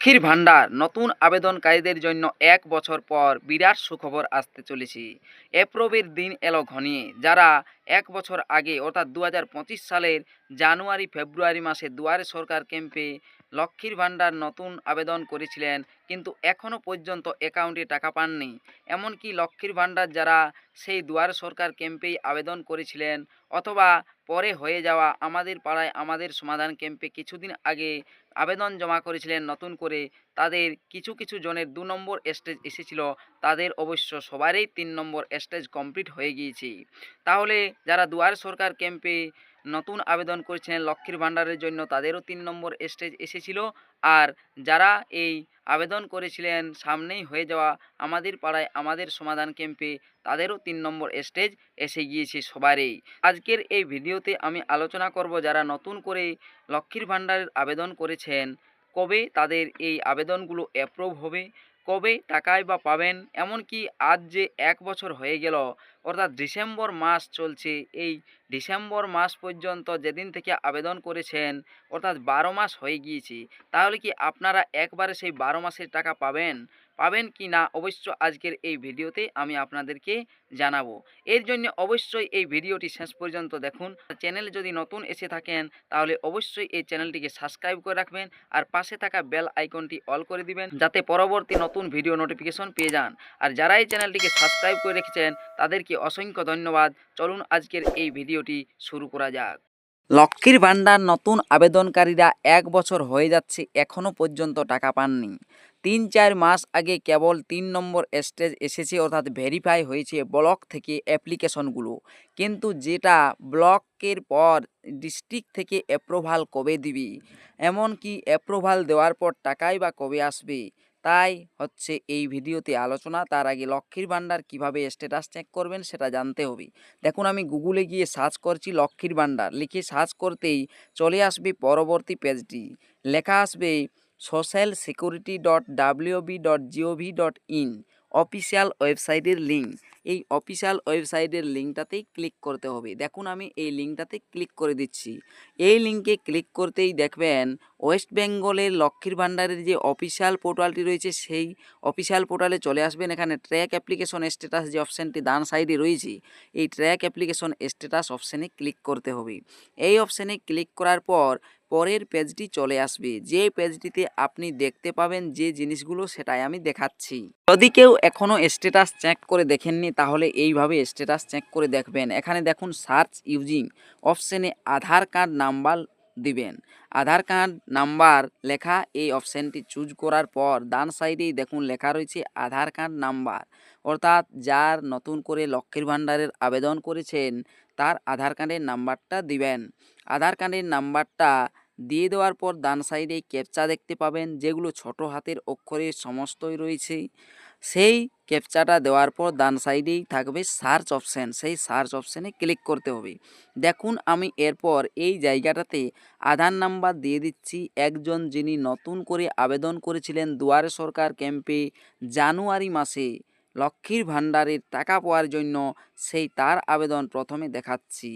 লক্ষ্মীর ভাণ্ডার নতুন আবেদনকারীদের জন্য ১ বছর পর বিরাট সুখবর আসতে চলেছে। এপ্রবের দিন এলো ঘনিয়ে। যারা ১ বছর আগে অর্থাৎ ২০২৫ সালের জানুয়ারি ফেব্রুয়ারি মাসে দুয়ারে সরকার ক্যাম্পে লক্ষ্মীর ভাণ্ডার নতুন আবেদন করেছিলেন কিন্তু এখনও পর্যন্ত অ্যাকাউন্টে টাকা পাননি। এমনকি লক্ষ্মীর ভাণ্ডার যারা সেই দুয়ারে সরকার ক্যাম্পেই আবেদন করেছিলেন অথবা পরে হয়ে যাওয়া আমাদের পাড়ায় আমাদের সমাধান ক্যাম্পে কিছুদিন আগে আবেদন জমা করেছিলেন নতুন করে, তাদের কিছু কিছু জনের ২ নম্বর স্টেজ এসেছিল, তাদের অবশ্য সবারই ৩ নম্বর স্টেজ কমপ্লিট হয়ে গিয়েছে। তাহলে যারা দুয়ারে সরকার ক্যাম্পে নতুন আবেদন করেছিলেন লক্ষ্মীর ভাণ্ডারের জন্য তাদেরও ৩ নম্বর স্টেজ এসেছিল, আর যারা এই আবেদন করেছিলেন সামনেই হয়ে যাওয়া আমাদের পাড়ায় আমাদের সমাধান ক্যাম্পে তাদেরও ৩ নম্বর স্টেজ এসে গিয়েছে সবারই। আজকের এই ভিডিওতে আমি আলোচনা করব যারা নতুন করে লক্ষ্মীর ভাণ্ডারের আবেদন করেছেন কবে তাদের এই আবেদনগুলো অ্যাপ্রুভ হবে, কবে টাকায় বা পাবেন, এমনকি আজ যে ১ বছর হয়ে গেল অর্থাৎ ডিসেম্বর মাস চলছে, এই ডিসেম্বর মাস পর্যন্ত যেদিন থেকে আবেদন করেছেন অর্থাৎ ১২ মাস হয়ে গিয়েছে, তাহলে কি আপনারা একবারে সেই ১২ মাসের টাকা পাবেন কি না অবশ্য আজকের এই ভিডিওতে আমি আপনাদেরকে জানাবো। এর জন্য অবশ্যই এই ভিডিওটি শেষ পর্যন্ত দেখুন। চ্যানেলে যদি নতুন এসে থাকেন তাহলে অবশ্যই এই চ্যানেলটিকে সাবস্ক্রাইব করে রাখবেন আর পাশে থাকা বেল আইকনটি অল করে দিবেন যাতে পরবর্তী নতুন ভিডিও নোটিফিকেশন পেয়ে যান। আর যারা এই চ্যানেলটিকে সাবস্ক্রাইব করে রেখেছেন তাদেরকে অসংখ্য ধন্যবাদ। চলুন আজকের এই ভিডিওটি শুরু করা যাক। লক্ষ্মীর ভাণ্ডার নতুন আবেদনকারীরা ১ বছর হয়ে যাচ্ছে এখনও পর্যন্ত টাকা পাননি। ৩-৪ মাস আগে কেবল ৩ নম্বর স্টেজ এসেছে অর্থাৎ ভেরিফাই হয়েছে ব্লক থেকে অ্যাপ্লিকেশনগুলো, কিন্তু যেটা ব্লকের পর ডিস্ট্রিক্ট থেকে অ্যাপ্রুভাল কবে দিবি, এমনকি অ্যাপ্রুভাল দেওয়ার পর টাকাই বা কবে আসবে, তাই হচ্ছে এই ভিডিওতে আলোচনা। তার আগে লক্ষ্মীর ভাণ্ডার কিভাবে স্ট্যাটাস চেক করবেন সেটা জানতে হবে। দেখুন, আমি গুগলে গিয়ে সার্চ করছি লক্ষ্মীর ভাণ্ডার, লিখে সার্চ করতেই চলে আসবে পরবর্তী পেজটি, লেখা আসবে socialsecurity.wb.gov.in অফিসিয়াল ওয়েবসাইটের লিঙ্ক। এই অফিসিয়াল ওয়েবসাইটের লিঙ্কটাতেই ক্লিক করতে হবে। দেখুন, আমি এই লিঙ্কটাতে ক্লিক করে দিচ্ছি। এই লিঙ্কে ক্লিক করতেই দেখবেন ওয়েস্ট বেঙ্গলের লক্ষ্মীর ভাণ্ডারের যে অফিসিয়াল পোর্টালটি রয়েছে সেই অফিসিয়াল পোর্টালে চলে আসবেন। এখানে ট্র্যাক অ্যাপ্লিকেশন স্ট্যাটাস যে অপশানটি ডান সাইডে রয়েছে, এই ট্র্যাক অ্যাপ্লিকেশন স্ট্যাটাস অপশানে ক্লিক করতে হবে। এই অপশানে ক্লিক করার পর পরের পেজটি চলে আসবে, যে পেজটিতে আপনি দেখতে পাবেন যে জিনিসগুলো সেটাই আমি দেখাচ্ছি। যদি কেউ এখনও স্ট্যাটাস চেক করে দেখেননি তাহলে এইভাবে স্ট্যাটাস চেক করে দেখবেন। এখানে দেখুন সার্চ ইউজিং অপশানে আধার কার্ড নাম্বার দিবেন। আধার কার্ড নাম্বার লেখা এই অপশানটি চুজ করার পর ডান সাইডেই দেখুন লেখা রয়েছে আধার কার্ড নাম্বার, অর্থাৎ যার নতুন করে লক্ষ্মীর ভাণ্ডারের আবেদন করেছেন তার আধার কার্ডের নাম্বারটা দিবেন। আধার কার্ডের নাম্বারটা দিয়ে দেওয়ার পর ডান সাইডে ক্যাপচা দেখতে পাবেন, যেগুলো ছোট হাতের অক্ষরে সমস্তই রয়েছে। সেই ক্যাপচাটা দেওয়ার পর ডান সাইডেই থাকবে সার্চ অপশান, সেই সার্চ অপশানে ক্লিক করতে হবে। দেখুন, আমি এরপর এই জায়গাটাতে আধার নাম্বার দিয়ে দিচ্ছি একজন যিনি নতুন করে আবেদন করেছিলেন দুয়ারে সরকার ক্যাম্পে জানুয়ারি মাসে লক্ষ্মীর ভাণ্ডারের টাকা পাওয়ার জন্য, সেই তার আবেদন প্রথমে দেখাচ্ছি।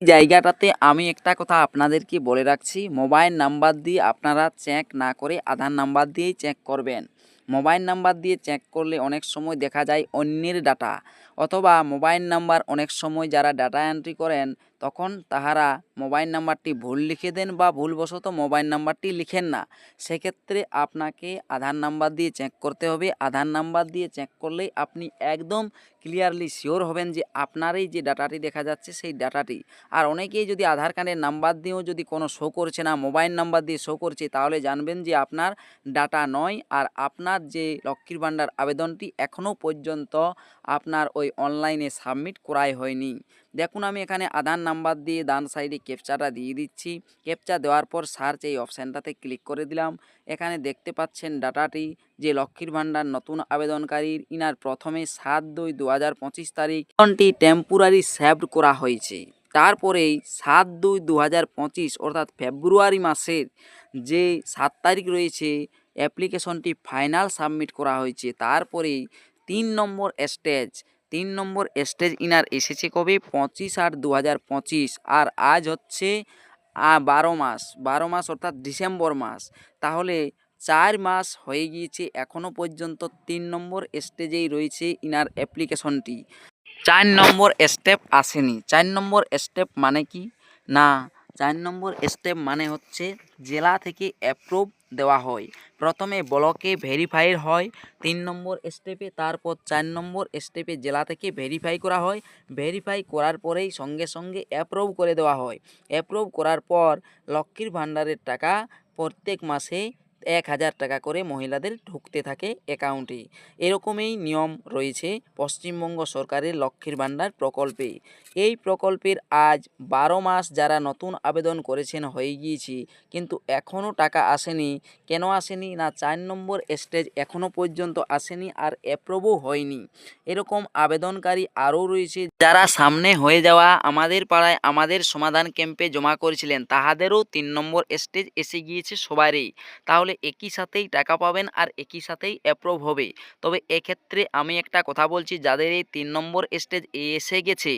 জায়গাটাতে আমি একটা কথা আপনাদেরকে বলে রাখছি, মোবাইল নাম্বার দিয়ে আপনারা চেক না করে আধার নাম্বার দিয়েই চেক করবেন। মোবাইল নাম্বার দিয়ে চেক করলে অনেক সময় দেখা যায় অন্যের ডাটা, অথবা মোবাইল নাম্বার অনেক সময় যারা ডাটা এন্ট্রি করেন তখন তাহারা মোবাইল নাম্বারটি ভুল লিখে দেন বা ভুলবশত মোবাইল নাম্বারটি লিখেন না। সেক্ষেত্রে আপনাকে আধার নাম্বার দিয়ে চেক করতে হবে। আধার নাম্বার দিয়ে চেক করলেই আপনি একদম ক্লিয়ারলি শিওর হবেন যে আপনারই যে ডাটাটি দেখা যাচ্ছে সেই ডাটাটি। আর অনেকেই যদি আধার কার্ডের নাম্বার দিয়েও যদি কোনো শো করছে না, মোবাইল নাম্বার দিয়ে শো করছে, তাহলে জানবেন যে আপনার ডাটা নয়, আর আপনার যে লক্ষ্মীর ভাণ্ডার আবেদনটি এখনও পর্যন্ত আপনার ওই অনলাইনে সাবমিট করাই হয়নি। দেখুন, আমি এখানে আধার নাম্বার দিয়ে ডান সাইডে ক্যাপচাটা দিয়ে দিচ্ছি। ক্যাপচা দেওয়ার পর সার্চ এই অপশানটাতে ক্লিক করে দিলাম। এখানে দেখতে পাচ্ছেন ডাটাটি যে লক্ষ্মীর ভাণ্ডার নতুন আবেদনকারীর ইনার প্রথমে 7/2/2025 তারিখ টেম্পোরারি সেভড করা হয়েছে। তারপরেই 7/2/2025 অর্থাৎ ফেব্রুয়ারি মাসের যে 7 তারিখ রয়েছে অ্যাপ্লিকেশনটি ফাইনাল সাবমিট করা হয়েছে। তারপরেই 3 নম্বর স্টেজ ইনার এসেছে কবে 25/8/2025, আর আজ হচ্ছে 12 মাস অর্থাৎ ডিসেম্বর মাস। তাহলে 4 মাস হয়ে গিয়েছে, এখনও পর্যন্ত 3 নম্বর স্টেজেই রয়েছে ইনার অ্যাপ্লিকেশনটি। 4 নম্বর স্টেপ আসেনি। 4 নম্বর স্টেপ মানে কি না, 4 নম্বর স্টেপ মানে হচ্ছে জেলা থেকে অ্যাপ্রুভ দেওয়া হয়। প্রথমে ব্লকে ভেরিফাই হয় 3 নম্বর স্টেপে, তারপর 4 নম্বর স্টেপে জেলা থেকে ভেরিফাই করা হয়। ভেরিফাই করার পরেই সঙ্গে সঙ্গে অ্যাপ্রুভ করে দেওয়া হয়। অ্যাপ্রুভ করার পর লক্ষ্মীর ভাণ্ডারের টাকা প্রত্যেক মাসে 1000 টাকা করে মহিলাদের ঢুকতে থাকে অ্যাকাউন্টে। এরকমই নিয়ম রয়েছে পশ্চিমবঙ্গ সরকারের লক্ষ্মীর ভাণ্ডার প্রকল্পে। এই প্রকল্পের আজ 12 মাস যারা নতুন আবেদন করেছেন হয়ে গিয়েছে, কিন্তু এখনও টাকা আসেনি। কেন আসেনি না, 4 নম্বর স্টেজ এখনও পর্যন্ত আসেনি আর অ্যাপ্রুভও হয়নি। এরকম আবেদনকারী আরও রয়েছে যারা সামনে হয়ে যাওয়া আমাদের পাড়ায় আমাদের সমাধান ক্যাম্পে জমা করেছিলেন, তাহাদেরও 3 নম্বর স্টেজ এসে গিয়েছে সবারই। তাহলে একই সাথেই টাকা পাবেন আর একই সাথেই অ্যাপ্রুভ হবে। তবে এক্ষেত্রে আমি একটা কথা বলছি, যাদের এই 3 নম্বর স্টেজ এসে গেছে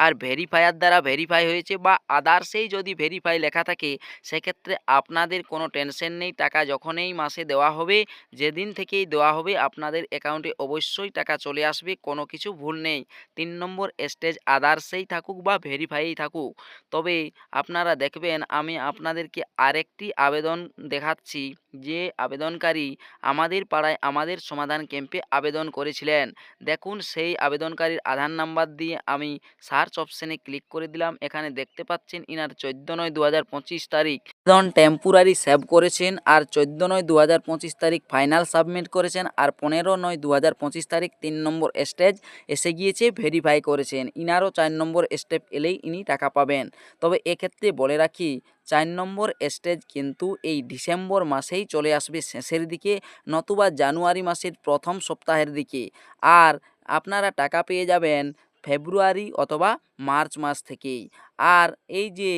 আর ভেরিফায়ার দ্বারা ভেরিফাই হয়েছে বা আদার্সেই যদি ভেরিফাই লেখা থাকে, সেক্ষেত্রে আপনাদের কোনো টেনশন নেই। টাকা যখনই মাসে দেওয়া হবে, যেদিন থেকেই দেওয়া হবে আপনাদের অ্যাকাউন্টে অবশ্যই টাকা চলে আসবে, কোনো কিছু ভুল নেই। 3 নম্বর স্টেজ আদার্সেই থাকুক বা ভেরিফাইয়েই থাকুক। তবে আপনারা দেখবেন আমি আপনাদেরকে আরেকটি আবেদন দেখাচ্ছি, যে আবেদনকারী আমাদের পাড়ায় আমাদের সমাধান ক্যাম্পে আবেদন করেছিলেন। দেখুন সেই আবেদনকারীর আধার নাম্বার দিয়ে আমি সার্চ অপশানে ক্লিক করে দিলাম। এখানে দেখতে পাচ্ছেন ইনার 14/9/2025 তারিখ আবেদন টেম্পোরারি সেভ করেছেন, আর 14/9/2025 তারিখ ফাইনাল সাবমিট করেছেন, আর 15/9/2025 তারিখ 3 নম্বর স্টেজ এসে গিয়েছে, ভেরিফাই করেছেন। ইনারও 4 নম্বর স্টেপ এলেই ইনি টাকা পাবেন। তবে এক্ষেত্রে বলে রাখি, 4 নম্বর স্টেজ কিন্তু এই ডিসেম্বর মাসেই চলে আসবে শেষের দিকে, নতুবা জানুয়ারি মাসের প্রথম সপ্তাহের দিকে। আর আপনারা টাকা পেয়ে যাবেন ফেব্রুয়ারি অথবা মার্চ মাস থেকেই। আর এই যে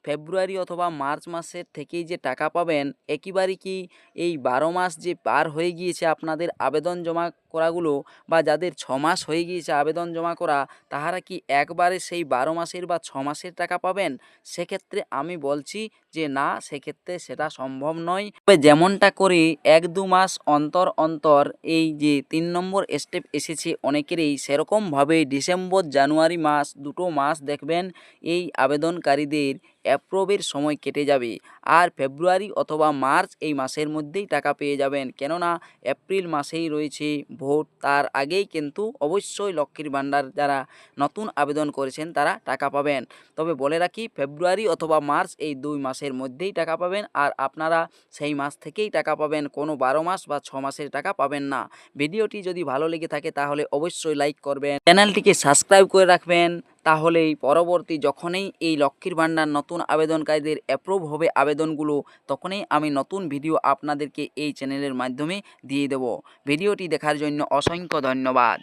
ফেব্রুয়ারি অথবা মার্চ মাসের থেকেই যে টাকা পাবেন, একেবারে কি এই 12 মাস যে পার হয়ে গিয়েছে আপনাদের আবেদন জমা করাগুলো, বা যাদের 6 মাস হয়ে গিয়েছে আবেদন জমা করা, তাহারা কি একবারে সেই 12 মাসের বা 6 মাসের টাকা পাবেন? সেক্ষেত্রে আমি বলছি যে না, সেক্ষেত্রে সেটা সম্ভব নয়। তবে যেমনটা করে 1-2 মাস অন্তর অন্তর এই যে 3 নম্বর স্টেপ এসেছে অনেকেরই, সেরকমভাবে ডিসেম্বর জানুয়ারি মাস দুটো মাস দেখবেন এই আবেদনকারীদের অ্যাপ্রুভের সময় কেটে যাবে। আর ফেব্রুয়ারি অথবা মার্চ এই মাসের মধ্যেই টাকা পেয়ে যাবেন, কেননা এপ্রিল মাসেই রয়েছে ভোট, তার আগেই কিন্তু অবশ্যই লক্ষ্মীর ভাণ্ডার যারা নতুন আবেদন করেছেন তারা টাকা পাবেন। তবে বলে রাখি, ফেব্রুয়ারি অথবা মার্চ এই 2 মাসের মধ্যেই টাকা পাবেন, আর আপনারা সেই মাস থেকেই টাকা পাবেন, কোনো 12 মাস বা 6 মাসের টাকা পাবেন না। ভিডিওটি যদি ভালো লেগে থাকে তাহলে অবশ্যই লাইক করবেন, চ্যানেলটিকে সাবস্ক্রাইব করে রাখবেন। তাহলেই পরবর্তী যখনই এই লক্ষ্মীর ভাণ্ডার নতুন আবেদনকারীদের অ্যাপ্রুভ হবে আবেদনগুলো, তখনই আমি নতুন ভিডিও আপনাদেরকে এই চ্যানেলের মাধ্যমে দিয়ে দেব। ভিডিওটি দেখার জন্য অসংখ্য ধন্যবাদ।